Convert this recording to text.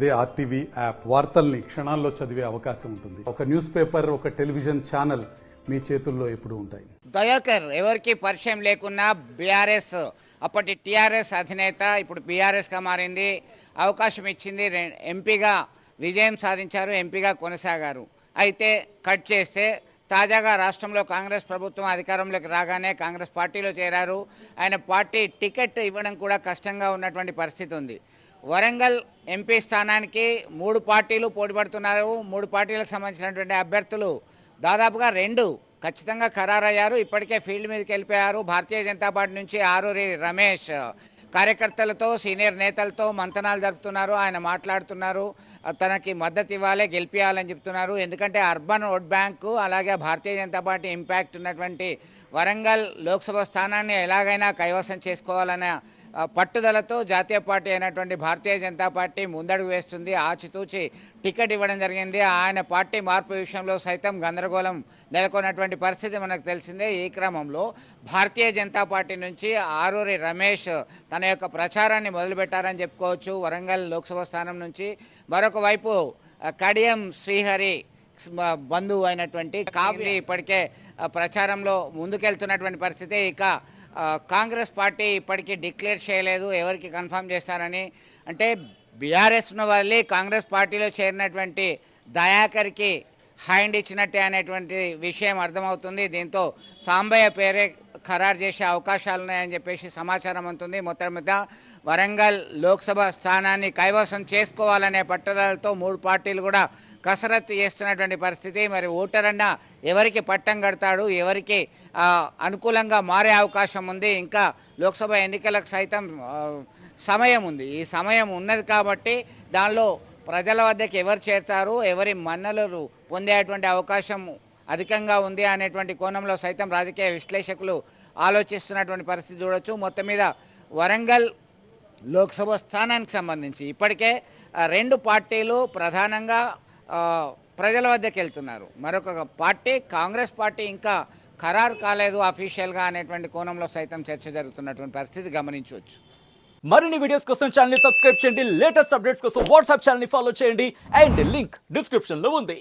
అదే RTV app వార్తల్ని క్షణాల్లో చదివే అవకాశం ఉంటుంది. ఒక న్యూస్ పేపర్, ఒక టెలివిజన్ ఛానల్ మీ చేతుల్లో ఎప్పుడు ఉంటాయి. దయాకర్ ఎవరికి పరిచయం లేకున్నా బీఆర్ఎస్ అప్పటి టీఆర్ఎస్ అధినేత ఇప్పుడు బీఆర్ఎస్గా మారింది. అవకాశం ఇచ్చింది, ఎంపీగా విజయం సాధించారు, ఎంపీగా కొనసాగారు. అయితే కట్ చేస్తే తాజాగా రాష్ట్రంలో కాంగ్రెస్ ప్రభుత్వం అధికారంలోకి రాగానే కాంగ్రెస్ పార్టీలో చేరారు. ఆయన పార్టీ టికెట్ ఇవ్వడం కూడా కష్టంగా ఉన్నటువంటి పరిస్థితి ఉంది. వరంగల్ ఎంపీ స్థానానికి 3 పార్టీలు పోటీపడుతున్నారు. 3 పార్టీలకు సంబంధించినటువంటి అభ్యర్థులు దాదాపుగా 2 ఖచ్చితంగా ఖరారయ్యారు. ఇప్పటికే ఫీల్డ్ మీదకి వెళ్ళిపోయారు. భారతీయ జనతా పార్టీ నుంచి ఆరూరి రమేష్ కార్యకర్తలతో, సీనియర్ నేతలతో మంతనాలు జరుపుతున్నారు. ఆయన మాట్లాడుతున్నారు, తనకి మద్దతు ఇవ్వాలి, గెలిపించాలని చెప్తున్నారు. ఎందుకంటే అర్బన్ ఓట్ బ్యాంకు అలాగే భారతీయ జనతా పార్టీ ఇంపాక్ట్ ఉన్నటువంటి వరంగల్ లోక్సభ స్థానాన్ని ఎలాగైనా కైవసం చేసుకోవాలనే పట్టుదలతో జాతీయ పార్టీ అయినటువంటి భారతీయ జనతా పార్టీ ముందడుగు వేస్తుంది. ఆచితూచి టికెట్ ఇవ్వడం జరిగింది. ఆయన పార్టీ మార్పు విషయంలో సైతం గందరగోళం నెలకొన్నటువంటి పరిస్థితి మనకు తెలిసిందే. ఈ క్రమంలో భారతీయ జనతా పార్టీ నుంచి ఆరూరి రమేష్ తన యొక్క ప్రచారాన్ని మొదలుపెట్టారని చెప్పుకోవచ్చు. వరంగల్ లోక్సభ స్థానం నుంచి మరొక వైపు కడియం శ్రీహరి బంధువు అయినటువంటి కావ్య ఇప్పటికే ప్రచారంలో ముందుకెళ్తున్నటువంటి పరిస్థితి. ఇక కాంగ్రెస్ పార్టీ ఇప్పటికీ డిక్లేర్ చేయలేదు ఎవరికి కన్ఫర్మ్ చేస్తారని. అంటే బీఆర్ఎస్ను వదిలి కాంగ్రెస్ పార్టీలో చేరినటువంటి దయాకర్కి హ్యాండ్ ఇచ్చినట్టే అనేటువంటి విషయం అర్థమవుతుంది. దీంతో సాంబయ్య పేరే ఖరారు చేసే అవకాశాలు ఉన్నాయని చెప్పేసి సమాచారం ఉంటుంది. మొత్తం మీద వరంగల్ లోక్సభ స్థానాన్ని కైవసం చేసుకోవాలనే పట్టుదలతో 3 పార్టీలు కూడా కసరత్తు చేస్తున్నటువంటి పరిస్థితి. మరి ఓటరన్న ఎవరికి పట్టం కడతాడు, ఎవరికి అనుకూలంగా మారే అవకాశం ఉంది. ఇంకా లోక్సభ ఎన్నికలకు సైతం సమయం ఉంది. ఈ సమయం ఉన్నది కాబట్టి దానిలో ప్రజల వద్దకు ఎవరు చేరుతారు, ఎవరి మన్నలు పొందేటువంటి అవకాశం అధికంగా ఉంది అనేటువంటి కోణంలో సైతం రాజకీయ విశ్లేషకులు ఆలోచిస్తున్నటువంటి పరిస్థితి చూడవచ్చు. మొత్తం మీద వరంగల్ లోక్సభ స్థానానికి సంబంధించి ఇప్పటికే 2 పార్టీలు ప్రధానంగా ప్రజల వద్దకు వెళ్తున్నారు. మరొక పార్టీ కాంగ్రెస్ పార్టీ ఇంకా ఖరారు కాలేదు అఫీషియల్గా అనేటువంటి కోణంలో సైతం చర్చ జరుగుతున్నటువంటి పరిస్థితి గమనించవచ్చు. మరిన్ని వీడియోస్ కోసం ఛానల్ ని సబ్స్క్రైబ్ చేయండి. లేటెస్ట్ అప్డేట్స్ కోసం వాట్సాప్ ఛానల్ ని ఫాలో చేయండి. అండ్ లింక్ డిస్క్రిప్షన్ లో ఉంది.